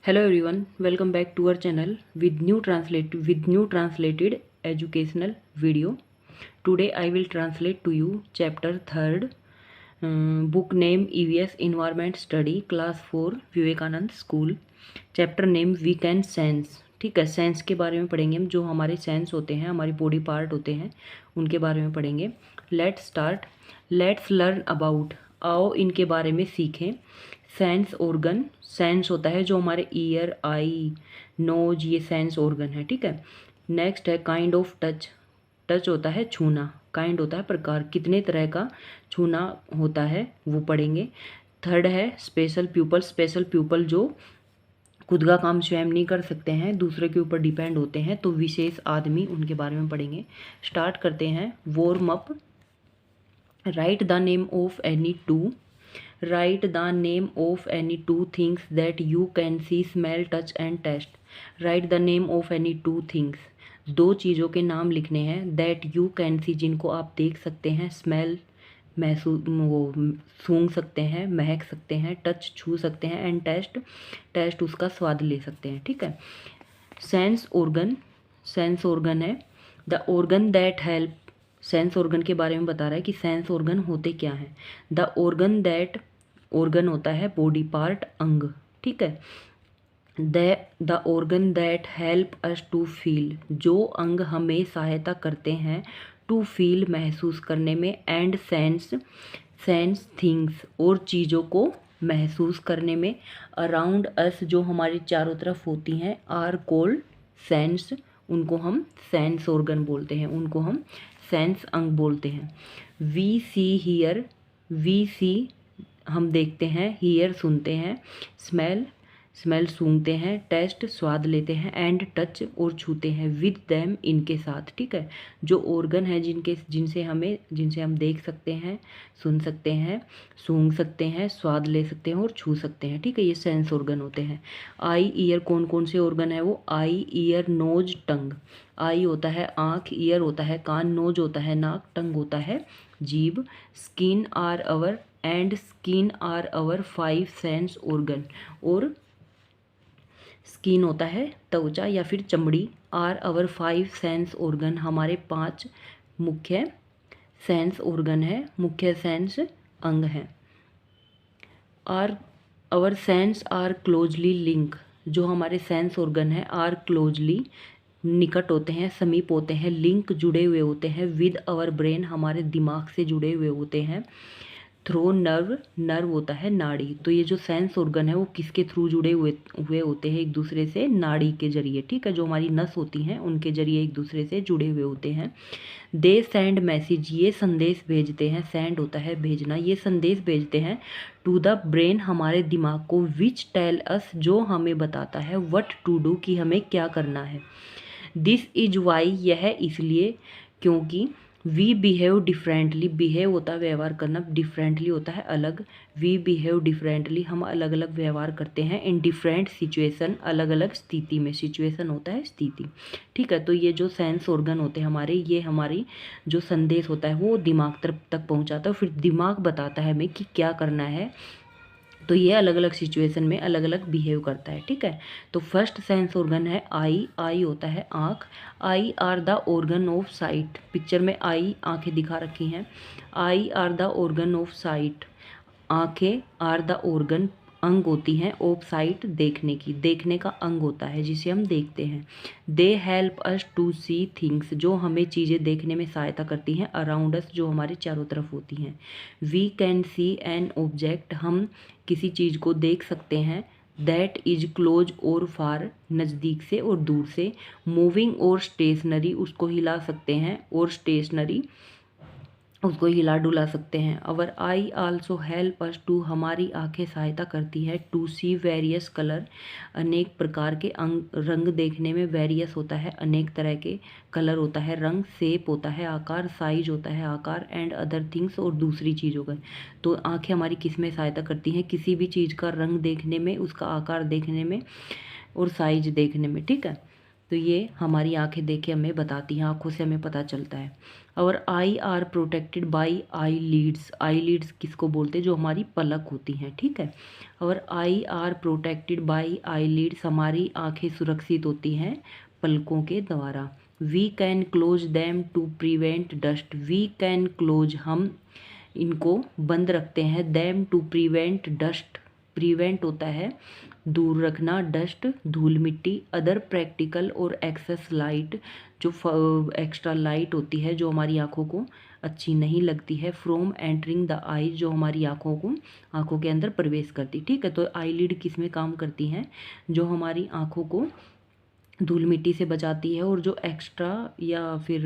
Hello everyone, welcome back to our channel with new translated educational video. Today I will translate to you chapter 3rd, book name EVS Environment Study, class 4 Vivekananda school. Chapter name we can sense. ठीक है, sense के बारे में पढ़ेंगे हम. जो हमारे sense होते हैं, हमारी बॉडी पार्ट होते हैं, उनके बारे में पढ़ेंगे. Let's start. Let's learn about. आओ इनके बारे में सीखें. Sense organ. सेंस होता है जो हमारे ईयर, आई, नोज, ये सेंस ऑर्गन है. ठीक है. नेक्स्ट है काइंड ऑफ टच. टच होता है छूना. काइंड होता है प्रकार. कितने तरह का छूना होता है वो पढ़ेंगे. थर्ड है स्पेशल पीपल. स्पेशल पीपल जो खुद का काम स्वयं नहीं कर सकते हैं, दूसरे के ऊपर डिपेंड होते हैं, तो विशेष आदमी, उनके बारे में पढ़ेंगे. स्टार्ट करते हैं. Warm up. Right the name of any two. Write the name of any two things that you can see, smell, touch and taste. Write the name of any two things. दो चीज़ों के नाम लिखने हैं. that you can see, जिनको आप देख सकते हैं. smell, महसूस, वो सूंघ सकते हैं, महक सकते हैं. टच, छू सकते हैं. एंड टेस्ट, टेस्ट उसका स्वाद ले सकते हैं. ठीक है. Sense organ. सेंस ऑर्गन है the organ that help. Sense organ के बारे में बता रहा है कि सेंस ऑर्गन होते क्या हैं. द ऑर्गन दैट, ऑर्गन होता है बॉडी पार्ट, अंग. ठीक है. The organ that help us to feel. जो अंग हमें सहायता करते हैं टू फील, महसूस करने में. एंड सेंस, सेंस थिंग्स, और चीज़ों को महसूस करने में. अराउंड अस, जो हमारे चारों तरफ होती हैं, आर कोल्ड सेंस. उनको हम सेंस ऑर्गन बोलते हैं, उनको हम सेंस अंग बोलते हैं. We see hear. We see हम देखते हैं. हियर सुनते हैं. स्मेल, स्मेल सूंघते हैं. टेस्ट स्वाद लेते हैं. एंड टच और छूते हैं. विद देम, इनके साथ. ठीक है. जो ऑर्गन है जिनसे हम देख सकते हैं, सुन सकते हैं, सूंघ सकते हैं, स्वाद ले सकते हैं और छू सकते हैं. ठीक है, ये सेंस ऑर्गन होते हैं. आई, ईयर, कौन कौन से ऑर्गन है वो. आई, ईयर, नोज, टंग. आई होता है आँख, ईयर होता है कान, नोज होता है नाक, टंग होता है जीभ. Skin are our, and skin are our 5 sense organ. और स्किन होता है त्वचा या फिर चमड़ी. आर अवर 5 सेंस ऑर्गन, हमारे 5 मुख्य सेंस ऑर्गन है, मुख्य सेंस अंग हैं. Are our sense are closely link. जो हमारे सेंस ऑर्गन है, आर क्लोजली, निकट होते हैं, समीप होते हैं. लिंक, जुड़े हुए होते हैं. विद अवर ब्रेन, हमारे दिमाग से जुड़े हुए होते हैं. थ्रो नर्व, नर्व होता है नाड़ी. तो ये जो सेंस ऑर्गन है वो किसके थ्रू जुड़े हुए होते हैं एक दूसरे से, नाड़ी के जरिए. ठीक है, जो हमारी नस होती हैं उनके जरिए एक दूसरे से जुड़े हुए होते हैं. दे सेंड मैसेज, ये संदेश भेजते हैं. सेंड होता है भेजना, ये संदेश भेजते हैं. टू द ब्रेन, हमारे दिमाग को. विच टेल अस, जो हमें बताता है. व्हाट टू डू, कि हमें क्या करना है. दिस इज वाई, यह इसलिए क्योंकि. वी बिहेव डिफरेंटली, बिहेव होता है व्यवहार करना, डिफरेंटली होता है अलग. वी बिहेव डिफरेंटली, हम अलग अलग व्यवहार करते हैं. इन डिफरेंट सिचुएशन, अलग अलग स्थिति में. सिचुएशन होता है स्थिति. ठीक है. तो ये जो सेंस ऑर्गन होते हैं हमारे, ये हमारी जो संदेश होता है वो दिमाग तक पहुंचाता है. फिर दिमाग बताता है हमें कि क्या करना है. तो ये अलग अलग सिचुएशन में अलग अलग बिहेव करता है. ठीक है. तो फर्स्ट सेंस ऑर्गन है आई. आई होता है आँख. I R the organ of site. Picture में आई, आँखें दिखा रखी हैं. I R the organ of site. आँखें आर द ऑर्गन, अंग होती हैं. ऑफ साइट, देखने की, देखने का अंग होता है जिसे हम देखते हैं. They help us to see things, जो हमें चीज़ें देखने में सहायता करती हैं. अराउंड अस, जो हमारे चारों तरफ होती हैं. We can see an object, हम किसी चीज़ को देख सकते हैं. दैट इज क्लोज और फार, नज़दीक से और दूर से. मूविंग और स्टेशनरी, उसको हिला सकते हैं. और स्टेशनरी, उसको हिला डुला सकते हैं. Our eye also help us to, हमारी आंखें सहायता करती है. टू सी वेरियस कलर, अनेक प्रकार के रंग देखने में. वेरियस होता है अनेक तरह के, कलर होता है रंग, शेप होता है आकार, साइज होता है आकार. एंड अदर थिंग्स, और दूसरी चीज़ों का. तो आंखें हमारी किस में सहायता करती हैं. किसी भी चीज़ का रंग देखने में, उसका आकार देखने में और साइज देखने में. ठीक है. तो ये हमारी आंखें देख के हमें बताती हैं, आंखों से हमें पता चलता है। और eye are protected by eyelids. Eyelids किसको बोलते हैं? जो हमारी पलक होती हैं, ठीक है। और eye are protected by eyelids, हमारी आंखें सुरक्षित होती हैं पलकों के द्वारा। We can close them to prevent dust. We can close, हम इनको बंद रखते हैं, them to prevent dust. Prevent होता है दूर रखना, डस्ट धूल मिट्टी, अदर प्रैक्टिकल और एक्सेस लाइट, जो एक्स्ट्रा लाइट होती है जो हमारी आंखों को अच्छी नहीं लगती है, फ्रॉम एंटरिंग द आई, जो हमारी आंखों के अंदर प्रवेश करती, ठीक है। तो आईलिड किस में काम करती हैं? जो हमारी आंखों को धूल मिट्टी से बचाती है, और जो एक्स्ट्रा या फिर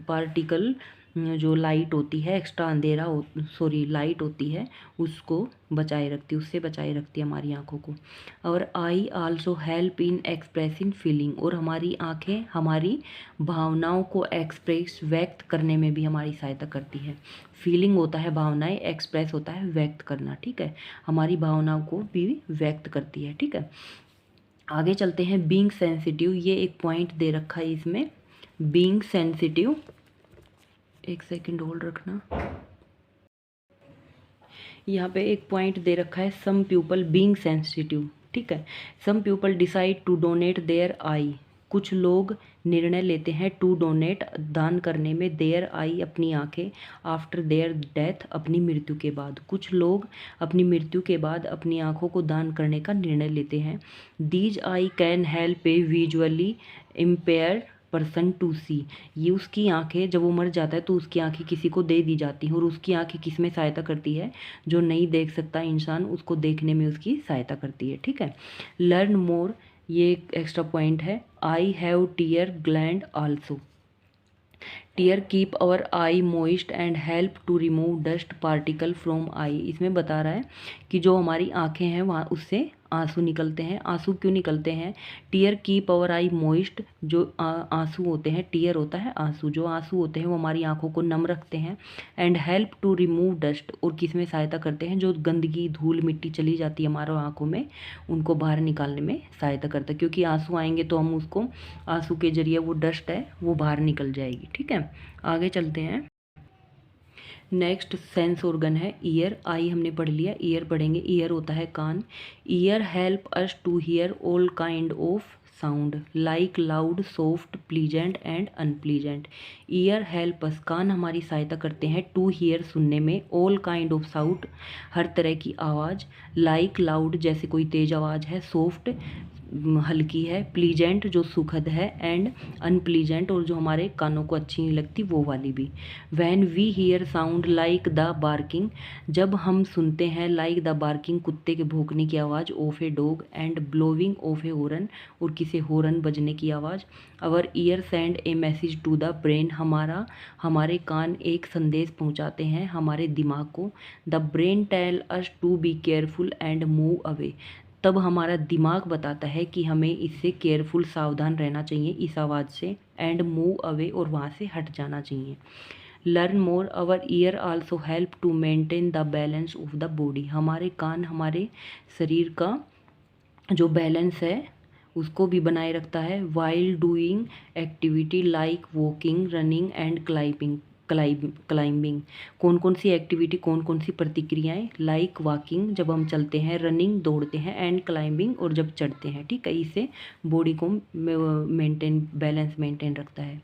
पार्टिकल जो लाइट होती है, एक्स्ट्रा अंधेरा सॉरी लाइट होती है, उसको बचाए रखती है, उससे बचाए रखती है हमारी आंखों को। और आई also help in expressing feeling, और हमारी आंखें हमारी भावनाओं को एक्सप्रेस व्यक्त करने में भी हमारी सहायता करती है। फीलिंग होता है भावनाएं, एक्सप्रेस होता है व्यक्त करना, ठीक है। हमारी भावनाओं को भी व्यक्त करती है, ठीक है। आगे चलते हैं। बीइंग सेंसिटिव, ये एक पॉइंट दे रखा है इसमें, बीइंग सेंसिटिव। एक सेकंड होल्ड रखना। यहाँ पे एक पॉइंट दे रखा है, सम पीपल बीइंग सेंसिटिव, ठीक है। Some people decide to donate their eye, कुछ लोग निर्णय लेते हैं टू डोनेट, दान करने में, देयर आई, अपनी आंखें, आफ्टर देयर डेथ, अपनी मृत्यु के बाद। कुछ लोग अपनी मृत्यु के बाद अपनी आंखों को दान करने का निर्णय लेते हैं। These eye can help a visually impair person to see, ये उसकी आंखें, जब वो मर जाता है तो उसकी आंखें किसी को दे दी जाती हैं, और उसकी आंखें किस में सहायता करती है? जो नहीं देख सकता इंसान, उसको देखने में उसकी सहायता करती है, ठीक है। लर्न मोर, ये एक एक्स्ट्रा पॉइंट है। Eye have tear gland also. Tear keep our eye moist and help to remove dust particle from eye. इसमें बता रहा है कि जो हमारी आंखें हैं वहाँ उससे आंसू निकलते हैं। आंसू क्यों निकलते हैं? Tear keep our eye moist, जो आंसू होते हैं, टीयर होता है आंसू, जो आंसू होते हैं वो हमारी आंखों को नम रखते हैं। And help to remove dust, और किस में सहायता करते हैं? जो गंदगी धूल मिट्टी चली जाती है हमारे आंखों में, उनको बाहर निकालने में सहायता करता है, क्योंकि आंसू आएंगे तो हम उसको, आंसू के जरिए वो डस्ट है वो बाहर निकल जाएगी, ठीक है। आगे चलते हैं। नेक्स्ट सेंस ऑर्गन है ईयर। आई हमने पढ़ लिया, ईयर पढ़ेंगे। ईयर होता है कान। Ear help us to hear all kind of sound like loud, soft, pleasant and unpleasant. Ear help us, कान हमारी सहायता करते हैं, टू हियर, सुनने में, ऑल काइंड ऑफ साउंड, हर तरह की आवाज़, लाइक लाउड, जैसे कोई तेज आवाज़ है, सॉफ्ट हल्की है, प्लीजेंट जो सुखद है, एंड अनप्लीजेंट और जो हमारे कानों को अच्छी नहीं लगती वो वाली भी। When we hear sound like the barking, जब हम सुनते हैं लाइक द बार्किंग, कुत्ते के भौंकने की आवाज़, of a dog, and blowing of a horn, और किसी हॉर्न बजने की आवाज़। Our ear send a message to the brain, हमारे कान एक संदेश पहुंचाते हैं हमारे दिमाग को। The brain tell us to be careful and move away, तब हमारा दिमाग बताता है कि हमें इससे केयरफुल, सावधान रहना चाहिए इस आवाज़ से, एंड मूव अवे, और वहाँ से हट जाना चाहिए। Learn more, our ear also help to maintain the balance of the body, हमारे कान हमारे शरीर का जो बैलेंस है उसको भी बनाए रखता है। While doing activity like walking, running and climbing, कौन कौन सी एक्टिविटी, कौन कौन सी प्रतिक्रियाएं? लाइक वॉकिंग, जब हम चलते हैं, रनिंग दौड़ते हैं, एंड क्लाइंबिंग, और जब चढ़ते हैं, ठीक है। इससे बॉडी को बैलेंस मेंटेन रखता है।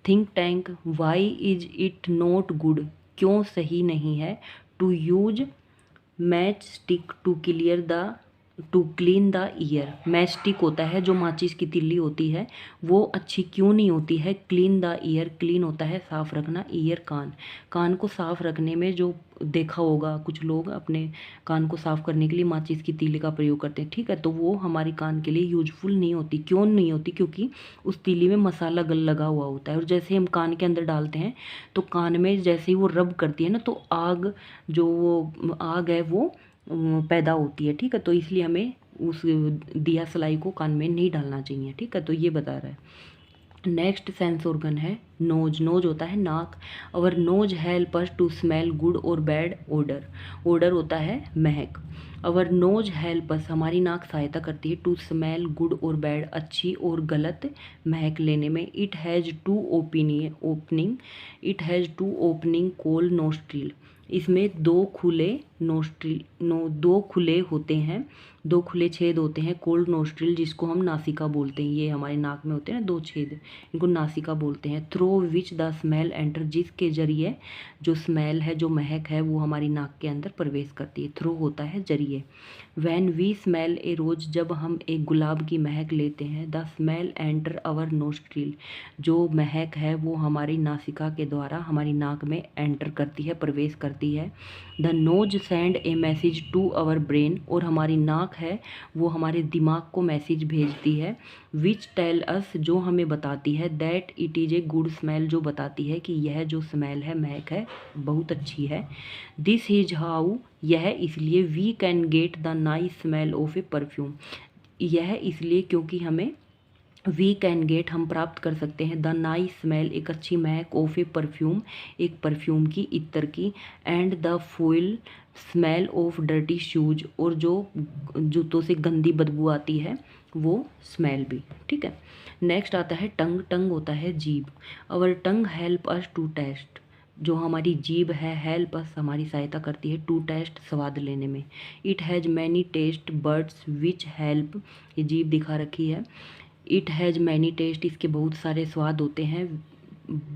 Think tank, why is it not good, क्यों सही नहीं है? To use match stick to clean the ear, match stick होता है जो माचिस की तिल्ली होती है, वो अच्छी क्यों नहीं होती है? क्लीन द ईयर, क्लीन होता है साफ रखना, ईयर कान को साफ रखने में, जो देखा होगा कुछ लोग अपने कान को साफ करने के लिए माचिस की तीली का प्रयोग करते हैं, ठीक है। तो वो हमारी कान के लिए यूजफुल नहीं होती। क्यों नहीं होती? क्योंकि उस तीली में मसाला लगा हुआ होता है, और जैसे हम कान के अंदर डालते हैं तो कान में जैसे ही वो रब करती है ना, तो आग है वो पैदा होती है, ठीक है। तो इसलिए हमें उस दिया सलाई को कान में नहीं डालना चाहिए, ठीक है। तो ये बता रहा है। नेक्स्ट सेंस ऑर्गन है नोज। नोज होता है नाक। Our nose help us to smell good और बैड ओडर। ओडर होता है महक। अवर नोज हेल्प अस, हमारी नाक सहायता करती है, टू स्मेल गुड और बैड, अच्छी और गलत महक लेने में। It has two opening. It has two opening called nostril. इसमें दो खुले दो खुले होते हैं, दो खुले छेद होते हैं। कोल्ड नोस्ट्रिल, जिसको हम नासिका बोलते हैं, ये हमारे नाक में होते हैं ना दो छेद, इनको नासिका बोलते हैं। Through which the smell enter, जिसके जरिए जो स्मेल है, जो महक है, वो हमारी नाक के अंदर प्रवेश करती है। थ्रो होता है जरिए। वैन वी स्मेल ए रोज, जब हम एक गुलाब की महक लेते हैं, the smell enter our nostril, जो महक है वो हमारी नासिका के द्वारा हमारी नाक में एंटर करती है, प्रवेश करती है। The nose send a message to our brain, और हमारी नाक है वो हमारे दिमाग को मैसेज भेजती है। विच टेल अस, जो हमें बताती है, that it is a good smell, जो बताती है कि यह जो स्मेल है, महक है, बहुत अच्छी है। दिस इज हाउ, यह इसलिए, we can get the nice smell of a perfume, यह इसलिए क्योंकि हमें, वी कैन गेट, हम प्राप्त कर सकते हैं, द नाइस स्मेल, एक अच्छी महक, ऑफ ए परफ्यूम, एक परफ्यूम की, इत्र की, and the full smell of dirty shoes, और जो जूतों से गंदी बदबू आती है वो स्मेल भी। ठीक है। नेक्स्ट आता है टंग। टंग होता है जीभ। Our tongue help us to taste, जो हमारी जीभ है, हेल्प अस, हमारी सहायता करती है, टू टेस्ट, स्वाद लेने में। It has many taste buds which help, ये जीभ दिखा रखी है। इट हैज़ मैनी टेस्ट, इसके बहुत सारे स्वाद होते हैं।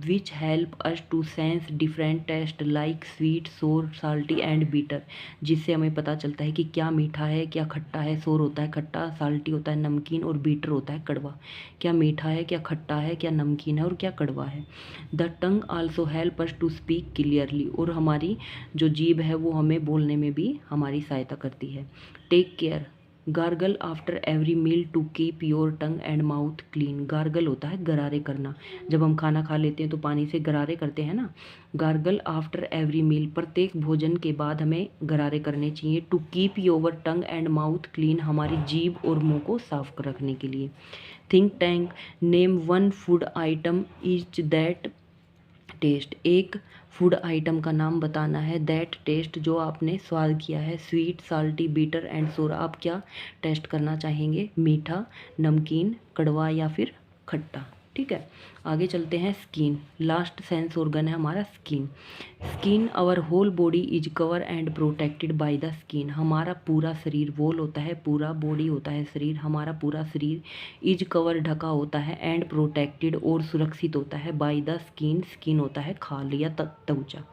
Which help us to sense different taste like sweet, sour, salty and bitter, जिससे हमें पता चलता है कि क्या मीठा है, क्या खट्टा है। सोर होता है खट्टा, साल्टी होता है नमकीन, और बीटर होता है कड़वा। क्या मीठा है, क्या खट्टा है, क्या नमकीन है, और क्या कड़वा है। The tongue also help us to speak clearly, और हमारी जो जीभ है वो हमें बोलने में भी हमारी सहायता करती है। Take care, gargle after every meal to keep your tongue and mouth clean. Gargle होता है गरारे करना, जब हम खाना खा लेते हैं तो पानी से गरारे करते हैं ना। गार्गल आफ्टर एवरी मील, प्रत्येक भोजन के बाद हमें गरारे करने चाहिए। To keep your tongue and mouth clean, हमारी जीभ और मुंह को साफ रखने के लिए। Think tank, name one food item is that taste, एक फूड आइटम का नाम बताना है। दैट टेस्ट, जो आपने स्वाद किया है। स्वीट, साल्टी, बीटर एंड सोर, आप क्या टेस्ट करना चाहेंगे, मीठा, नमकीन, कड़वा या फिर खट्टा। ठीक है। आगे चलते हैं स्किन। लास्ट सेंस ऑर्गन है हमारा skin. Skin, our whole body is cover and protected by the skin, हमारा पूरा शरीर, वोल होता है पूरा, बॉडी होता है शरीर, हमारा पूरा शरीर, इज कवर ढका होता है, एंड प्रोटेक्टेड और सुरक्षित होता है, बाय द स्किन, स्किन होता है खाल या त्वचा।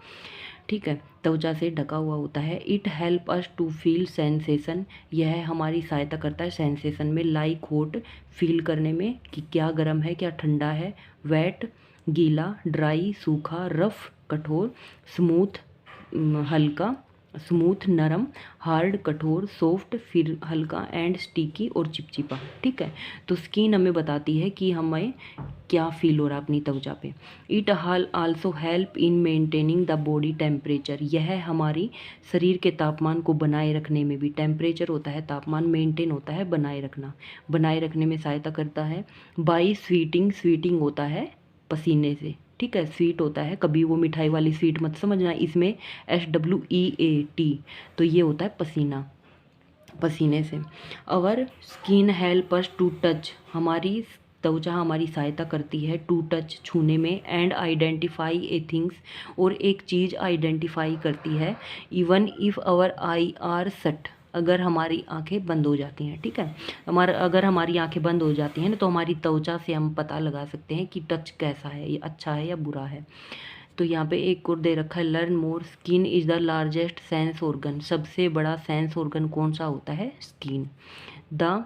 ठीक है, त्वचा से ढका हुआ होता है। It help us to feel sensation, यह हमारी सहायता करता है सेंसेशन में, लाइक हॉट, फील करने में कि क्या गर्म है, क्या ठंडा है। वेट, गीला, ड्राई, सूखा, रफ, कठोर, स्मूथ, हल्का, स्मूथ, नरम, हार्ड, कठोर, सॉफ्ट, फिर हल्का, एंड स्टिकी और चिपचिपा। ठीक है। तो स्किन हमें बताती है कि हमें क्या फील हो रहा है अपनी त्वचा पे। It also help in maintaining the body temperature, यह हमारी शरीर के तापमान को बनाए रखने में भी, टेम्परेचर होता है तापमान, मेंटेन होता है बनाए रखना, बनाए रखने में सहायता करता है। बाई स्वीटिंग, स्वीटिंग होता है पसीने से। ठीक है, स्वीट होता है, कभी वो मिठाई वाली स्वीट मत समझना, इसमें SWEAT, तो ये होता है पसीना, पसीने से। Our skin help us to touch, हमारी त्वचा हमारी सहायता करती है टू टच, छूने में, एंड आइडेंटिफाई ए थिंग्स, और एक चीज़ आइडेंटिफाई करती है। Even if our eye are shut, अगर हमारी आंखें बंद हो जाती हैं। ठीक है, अगर हमारी आंखें बंद हो जाती हैं ना, तो हमारी त्वचा से हम पता लगा सकते हैं कि टच कैसा है, ये अच्छा है या बुरा है। तो यहाँ पे एक और दे रखा है, learn more. Skin is the largest sense organ, सबसे बड़ा सेंस ऑर्गन कौन सा होता है, skin. The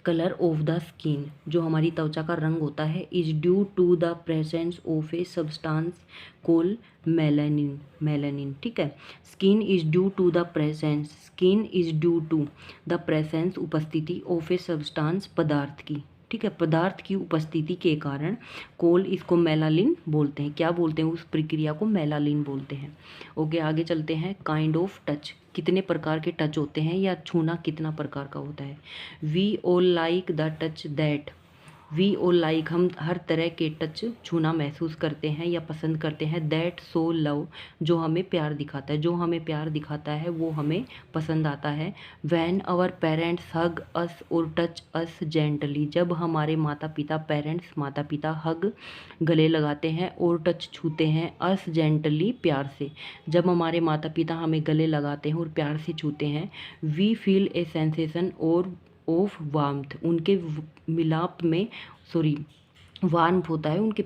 colour of the skin, जो हमारी त्वचा का रंग होता है, is due to the presence of a substance call melanin, melanin. ठीक है, skin is due to the presence, skin is due to the presence, उपस्थिति, ऑफ ए सब्सटेंस, पदार्थ की। ठीक है, पदार्थ की उपस्थिति के कारण कोल, इसको मेलानिन बोलते हैं। क्या बोलते हैं, उस प्रक्रिया को मेलानिन बोलते हैं। ओके, आगे चलते हैं। काइंड ऑफ टच, कितने प्रकार के टच होते हैं, या छूना कितना प्रकार का होता है। We all like the touch that, we और लाइक हम हर तरह के टच छूना महसूस करते हैं या पसंद करते हैं। दैट सो लव जो हमें प्यार दिखाता है, जो हमें प्यार दिखाता है वो हमें पसंद आता है। वैन आवर पेरेंट्स हग अस और टच अस जेंटली जब हमारे माता पिता माता पिता हग गले लगाते हैं और टच छूते हैं अस जेंटली प्यार से, जब हमारे माता पिता हमें गले लगाते हैं और प्यार से छूते हैं। वी फील ए सेंसेशन और ऑफ वार्मथ उनके मिलाप में वार्मथ होता है उनके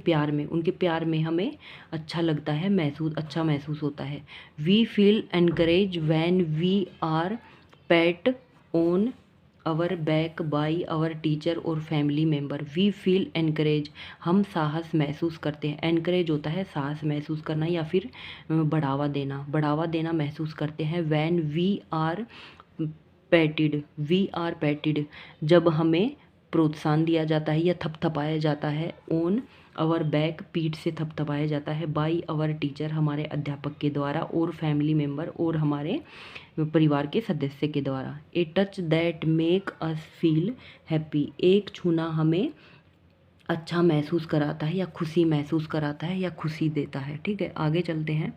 प्यार में हमें अच्छा लगता है, अच्छा महसूस होता है। We feel encourage when we are pat on our back by our teacher और family member. We feel encourage हम साहस महसूस करते हैं। एनकरेज होता है साहस महसूस करना या फिर बढ़ावा देना महसूस करते हैं। व्हेन वी आर पैटिड जब हमें प्रोत्साहन दिया जाता है या थपथपाया जाता है। ऑन आवर बैक पीठ से थपथपाया जाता है। बाई आवर टीचर हमारे अध्यापक के द्वारा और फैमिली मेम्बर और हमारे परिवार के सदस्य के द्वारा। ए touch that make us feel happy एक छूना हमें अच्छा महसूस कराता है या खुशी महसूस कराता है या खुशी देता है। ठीक है, आगे चलते हैं।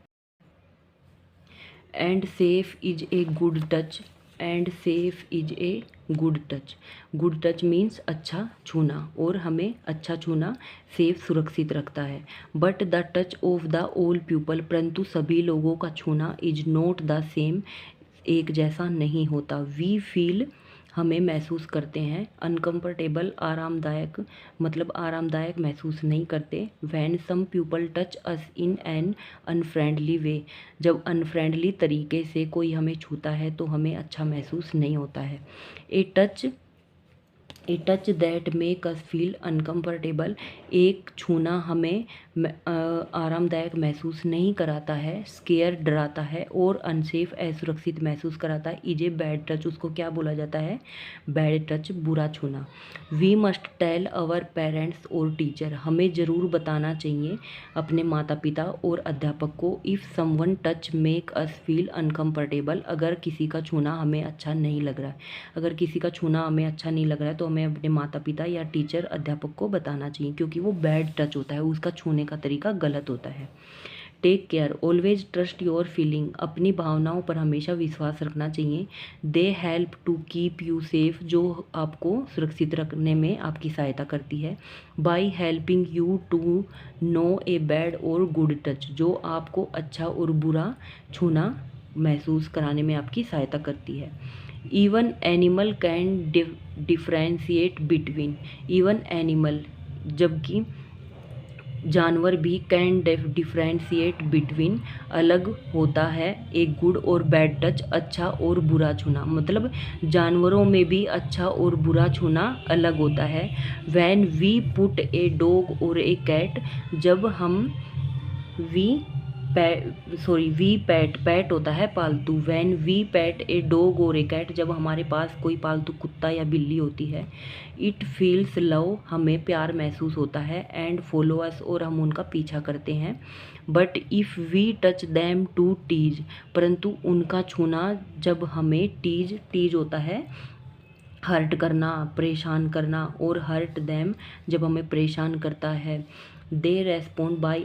And safe is a good touch and safe is a good touch means अच्छा छूना और हमें अच्छा छूना सेफ सुरक्षित रखता है। But the touch of the all people परंतु सभी लोगों का छूना इज नॉट द सेम एक जैसा नहीं होता। वी फील हमें महसूस करते हैं। अनकम्फर्टेबल आरामदायक मतलब आरामदायक महसूस नहीं करते। When some people touch us in an unfriendly way जब अनफ्रेंडली तरीके से कोई हमें छूता है तो हमें अच्छा महसूस नहीं होता है। ए touch that make us feel uncomfortable एक छूना हमें आरामदायक महसूस नहीं कराता है, स्केयर डराता है और अनसेफ असुरक्षित महसूस कराता है। इज ए बैड टच उसको क्या बोला जाता है? बैड टच, बुरा छूना। We must tell our parents और टीचर हमें ज़रूर बताना चाहिए अपने माता पिता और अध्यापक को। If someone touch make us feel uncomfortable अगर किसी का छूना हमें अच्छा नहीं लग रहा है, अगर किसी का छूना हमें अच्छा नहीं लग रहा है तो हमें अपने माता पिता या टीचर अध्यापक को बताना चाहिए क्योंकि वो बैड टच होता है, उसका छूने का तरीका गलत होता है। Take care always trust your feeling अपनी भावनाओं पर हमेशा विश्वास रखना चाहिए। They help to keep you safe जो आपको सुरक्षित रखने में आपकी सहायता करती है। By helping you to know a bad और गुड टच जो आपको अच्छा और बुरा छूना महसूस कराने में आपकी सहायता करती है। Even animal can differentiate between even animal जबकि जानवर भी कैन डिफ्रेंशिएट बिटवीन अलग होता है एक गुड और बैड टच अच्छा और बुरा छूना मतलब जानवरों में भी अच्छा और बुरा छूना अलग होता है। When we put a dog और ए कैट जब हम वी पैट होता है पालतू। When V PAT A dog और ए कैट जब हमारे पास कोई पालतू कुत्ता या बिल्ली होती है। इट फील्स लव हमें प्यार महसूस होता है। एंड फॉलो अस और हम उनका पीछा करते हैं। But if we touch them to tease परंतु उनका छूना जब हमें टीज होता है हर्ट करना, परेशान करना और हर्ट दैम जब हमें परेशान करता है। दे रेस्पोंड बाय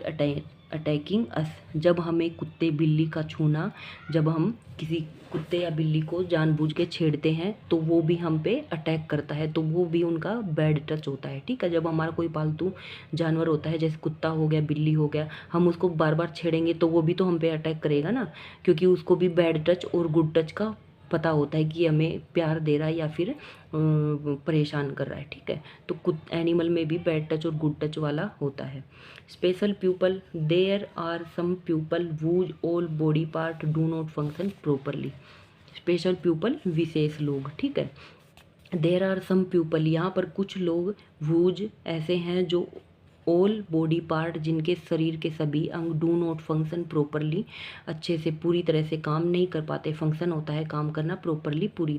अटैकिंग अस जब हमें कुत्ते बिल्ली का छूना जब हम किसी कुत्ते या बिल्ली को जानबूझ के छेड़ते हैं तो वो भी हम पे अटैक करता है तो वो भी उनका बैड टच होता है। ठीक है, जब हमारा कोई पालतू जानवर होता है जैसे कुत्ता हो गया बिल्ली हो गया हम उसको बार बार छेड़ेंगे तो वो भी तो हम पे अटैक करेगा ना, क्योंकि उसको भी बैड टच और गुड टच का पता होता है कि हमें प्यार दे रहा है या फिर परेशान कर रहा है। ठीक है, तो एनिमल में भी बैड टच और गुड टच वाला होता है। Special people there are some people whose all body part do not function properly. Special people विशेष लोग। ठीक है, देयर आर सम पीपल यहाँ पर कुछ लोग वूज ऐसे हैं जो ऑल बॉडी पार्ट जिनके शरीर के सभी अंग डू नॉट फंक्शन प्रॉपरली अच्छे से पूरी तरह से काम नहीं कर पाते। फंक्शन होता है काम करना, प्रॉपरली पूरी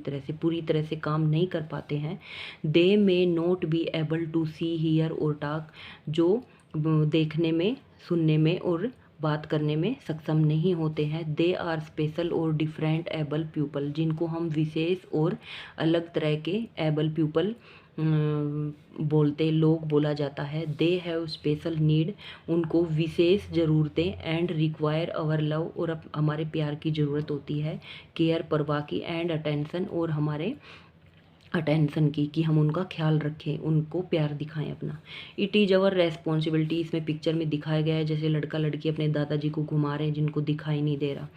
तरह से काम नहीं कर पाते हैं। They may not be able to see hear और टॉक जो देखने में सुनने में और बात करने में सक्षम नहीं होते हैं। दे आर स्पेशल और डिफरेंट एबल पीपल जिनको हम विशेष और अलग तरह के एबल पीपल बोलते लोग बोला जाता है। दे हैव स्पेशल नीड, उनको विशेष ज़रूरतें। एंड रिक्वायर अवर लव, और हमारे प्यार की ज़रूरत होती है। केयर, परवाह की। एंड अटेंशन, और हमारे अटेंशन की, कि हम उनका ख्याल रखें, उनको प्यार दिखाएं अपना। इट इज़ अवर रेस्पॉन्सिबिलिटी, इसमें पिक्चर में दिखाया गया है जैसे लड़का लड़की अपने दादाजी को घुमा रहे हैं जिनको दिखाई नहीं दे रहा।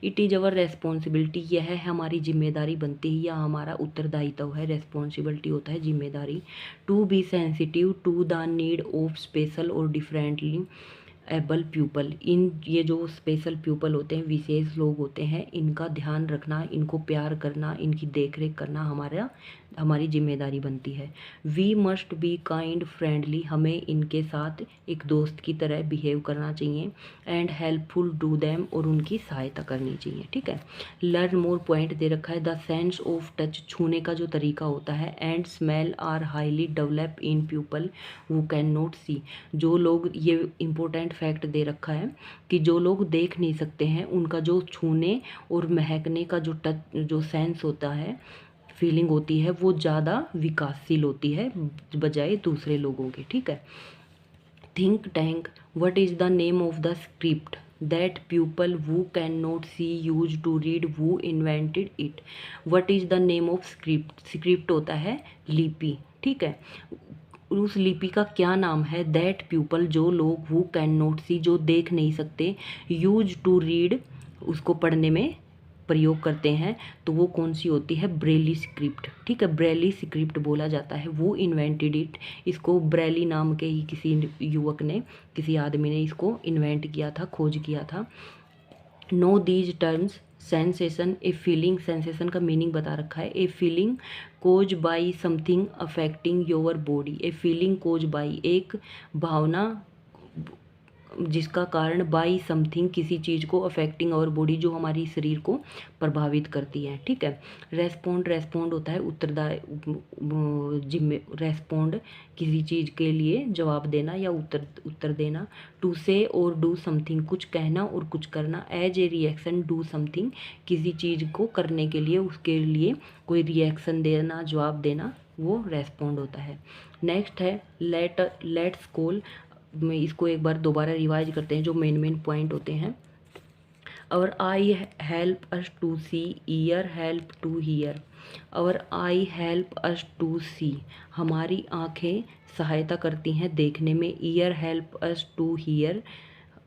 इट इज़ अवर रेस्पॉन्सिबिलिटी, यह है हमारी जिम्मेदारी बनती है या हमारा उत्तरदायित्व है। रेस्पॉन्सिबिलिटी होता है जिम्मेदारी। To be sensitive to the need of special और डिफरेंटली एबल पीपल, इन ये जो स्पेशल पीपल होते हैं, विशेष लोग होते हैं, इनका ध्यान रखना, इनको प्यार करना, इनकी देख रेख करना हमारी जिम्मेदारी बनती है। We must be kind friendly, हमें इनके साथ एक दोस्त की तरह बिहेव करना चाहिए। एंड हेल्पफुल टू देम, और उनकी सहायता करनी चाहिए। ठीक है। लर्न मोर पॉइंट दे रखा है। द सेंस ऑफ टच, छूने का जो तरीका होता है। And smell are highly develop in people who can not see, जो लोग, ये इम्पोर्टेंट फैक्ट दे रखा है कि जो लोग देख नहीं सकते हैं उनका जो छूने और महकने का जो टच, जो सेंस होता है, फीलिंग होती है, वो ज़्यादा विकासशील होती है बजाय दूसरे लोगों के। ठीक है। Think tank, what is the name of the script that people who can not see use to read, who invented it. What is the name of script, script होता है लिपि। ठीक है। उस लिपि का क्या नाम है। दैट पीपल, जो लोग, हु कैन नॉट सी, जो देख नहीं सकते, यूज टू रीड, उसको पढ़ने में प्रयोग करते हैं, तो वो कौन सी होती है। Braille script. ठीक है। ब्रेली स्क्रिप्ट बोला जाता है। वो इन्वेंटेड इट, इसको ब्रेली नाम के ही किसी युवक ने, किसी आदमी ने इसको इन्वेंट किया था, खोज किया था। Know these terms. Sensation, a feeling, sensation का मीनिंग बता रखा है। A feeling cause by something affecting your body. A feeling cause by, एक भावना जिसका कारण, बाई समथिंग, किसी चीज़ को, अफेक्टिंग और बॉडी, जो हमारी शरीर को प्रभावित करती है। ठीक है। रेस्पोंड, रेस्पोंड होता है उत्तरदाय, जिम्मे, रेस्पोंड किसी चीज़ के लिए जवाब देना या उत्तर देना। टू से और डू समथिंग, कुछ कहना और कुछ करना। As a reaction do something, किसी चीज़ को करने के लिए, उसके लिए कोई रिएक्शन देना, जवाब देना, वो रेस्पोंड होता है। नेक्स्ट है लेट्स कॉल, में इसको एक बार दोबारा रिवाइज करते हैं जो मेन पॉइंट होते हैं। Our eye help us to see, ear help to hear. Our eye help us to see, हमारी आँखें सहायता करती हैं देखने में। Ear help us to hear,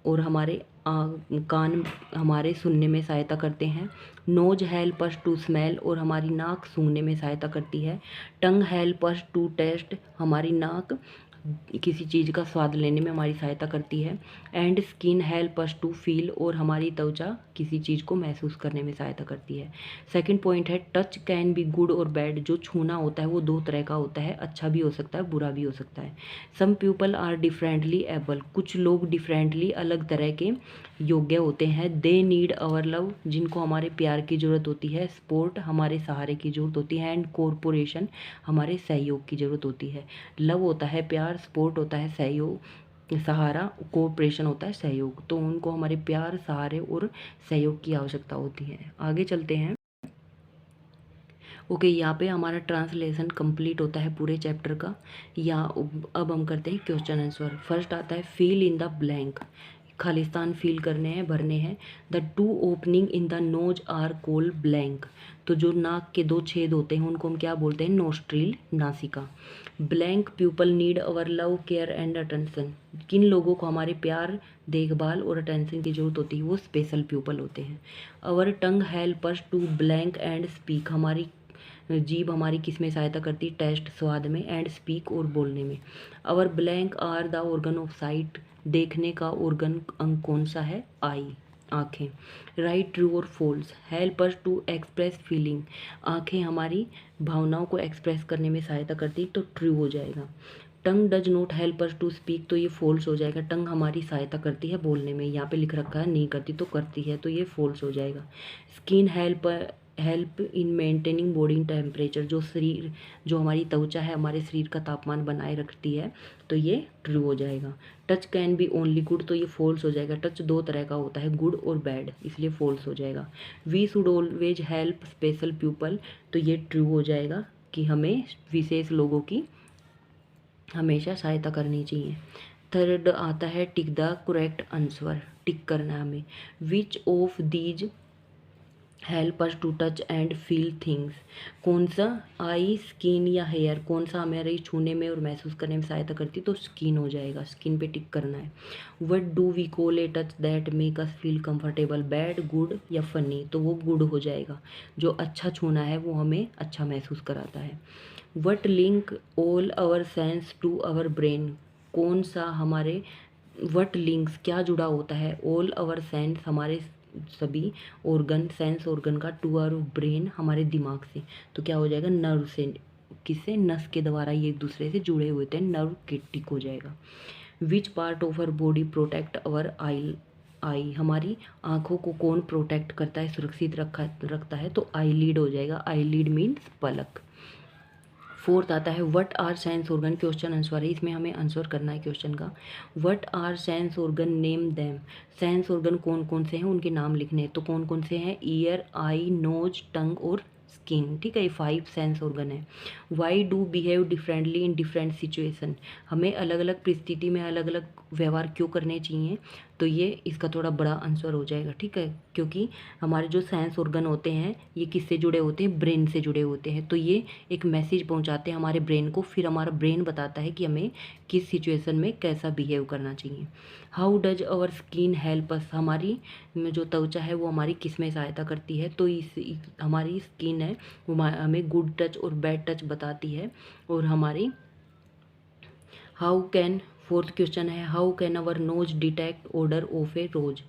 और हमारे कान हमारे सुनने में सहायता करते हैं। Nose help us to smell, और हमारी नाक सूंघने में सहायता करती है। Tongue help us to taste, हमारी नाक किसी चीज़ का स्वाद लेने में हमारी सहायता करती है। And skin help us to feel, और हमारी त्वचा किसी चीज़ को महसूस करने में सहायता करती है। सेकंड पॉइंट है टच कैन बी गुड और बैड, जो छूना होता है वो दो तरह का होता है, अच्छा भी हो सकता है, बुरा भी हो सकता है। Some people are differently able, कुछ लोग डिफरेंटली, अलग तरह के योग्य होते हैं। दे नीड अवर लव, जिनको हमारे प्यार की ज़रूरत होती है। सपोर्ट, हमारे सहारे की ज़रूरत होती है। एंड कोऑपरेशन, हमारे सहयोग की ज़रूरत होती है। लव होता है प्यार, सपोर्ट होता है सहयोग, सहारा, कोऑपरेशन होता है सहयोग। तो उनको हमारे प्यार, सहारे और सहयोग की आवश्यकता होती है। आगे चलते हैं। ओके, यहाँ पे हमारा ट्रांसलेशन कंप्लीट होता है पूरे चैप्टर का। या अब हम करते हैं क्वेश्चन आंसर। फर्स्ट आता है फिल इन द ब्लैंक, खालिस्तान फिल करने हैं, भरने हैं। The two opening in the nose are called blank, तो जो नाक के दो छेद होते हैं उनको हम क्या बोलते हैं, नोस्ट्रिल, नासिका। Blank people need our love, care and attention, किन लोगों को हमारे प्यार, देखभाल और अटेंशन की जरूरत होती है, वो स्पेशल पीपल होते हैं। Our tongue help us to blank and speak, हमारी जीभ हमारी किस में सहायता करती है, टेस्ट, स्वाद में। एंड स्पीक, और बोलने में। Our blank are the organ of sight, देखने का ऑर्गन अंग कौन सा है, आई, आँखें। राइट, ट्रू और false. Help us to express feeling, आँखें हमारी भावनाओं को एक्सप्रेस करने में सहायता करती, तो ट्रू हो जाएगा। Tongue does not help us to speak, तो ये फॉल्स हो जाएगा। टंग हमारी सहायता करती है बोलने में, यहाँ पे लिख रखा है नहीं करती, तो करती है, तो ये फॉल्स हो जाएगा। Skin help in maintaining body temperature, जो शरीर, जो हमारी त्वचा है हमारे शरीर का तापमान बनाए रखती है, तो ये ट्रू हो जाएगा। Touch can be only good, तो ये फॉल्स हो जाएगा। टच दो तरह का होता है, गुड और बैड, इसलिए फॉल्स हो जाएगा। We should always help special people, तो ये ट्रू हो जाएगा। कि हमें विशेष लोगों की हमेशा सहायता करनी चाहिए। थर्ड आता है tick the correct answer, tick करना है हमें। Which of these help us to touch and feel things, कौन सा आई, स्किन या हेयर, कौन सा हमारे छूने में और महसूस करने में सहायता करती, तो स्किन हो जाएगा, स्किन पे टिक करना है। What do we call a touch that make us feel comfortable, bad, good या फनी, तो वो गुड हो जाएगा। जो अच्छा छूना है वो हमें अच्छा महसूस कराता है। What link all our sense to our brain, कौन सा हमारे, वट लिंक्स क्या जुड़ा होता है, ऑल आवर सेंस हमारे सभी ऑर्गन, सेंस ऑर्गन का, टू आवर ब्रेन हमारे दिमाग से, तो क्या हो जाएगा, नर्व से, किससे, नस के द्वारा ये एक दूसरे से जुड़े हुए थे, नर्व के टिक हो जाएगा। Which part of our body protect our eye, हमारी आंखों को कौन प्रोटेक्ट करता है, सुरक्षित रखता है, तो आई लीड हो जाएगा। आई लीड मीन्स पलक। फोर्थ आता है what are sense organ, question answer है, इसमें हमें आंसर करना है क्वेश्चन का। What are sense organ, name them, sense organ कौन कौन से हैं उनके नाम लिखने हैं, तो कौन कौन से हैं, ईयर, आई, नोज, टंग और स्किन, ठीक है, ये 5 सेंस ऑर्गन है। Why do behave differently in different situation, हमें अलग अलग परिस्थिति में अलग अलग व्यवहार क्यों करने चाहिए, तो ये इसका थोड़ा बड़ा आंसर हो जाएगा, ठीक है, क्योंकि हमारे जो सेंस ऑर्गन होते हैं ये किससे जुड़े होते हैं, ब्रेन से जुड़े होते हैं, तो ये एक मैसेज पहुंचाते हैं हमारे ब्रेन को, फिर हमारा ब्रेन बताता है कि हमें किस सिचुएशन में कैसा बिहेव करना चाहिए। How does our skin help us, हमारी जो त्वचा है वो हमारी किस में सहायता करती है, तो हमारी स्किन है वो हमें गुड टच और बैड टच बताती है। और हमारी हाउ कैन, फोर्थ क्वेश्चन है how can our nose detect odour of a rose,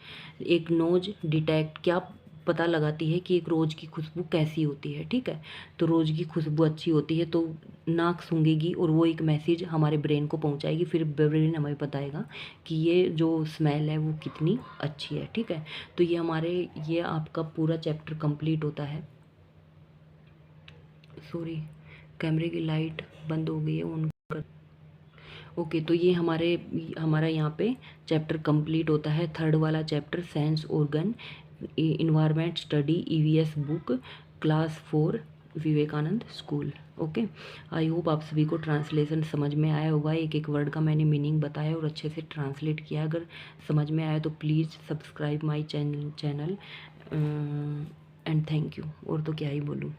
एक नोज डिटेक्ट क्या पता लगाती है कि एक रोज की खुशबू कैसी होती है, ठीक है, तो रोज की खुशबू अच्छी होती है तो नाक सूंघेगी और वो एक मैसेज हमारे ब्रेन को पहुंचाएगी, फिर ब्रेन हमें बताएगा कि ये जो स्मेल है वो कितनी अच्छी है, ठीक है। तो ये आपका पूरा चैप्टर कंप्लीट होता है। सॉरी, कैमरे की लाइट बंद हो गई है, ऑन कर। ओके, तो ये हमारा यहाँ पे चैप्टर कंप्लीट होता है, थर्ड वाला chapter sense organ, environment study, EVS book, class 4, Vivekananda school. Okay, I hope आप सभी को ट्रांसलेशन समझ में आया होगा, एक एक वर्ड का मैंने मीनिंग बताया और अच्छे से ट्रांसलेट किया। अगर समझ में आया तो please subscribe my channel and thank you, और तो क्या ही बोलूँ।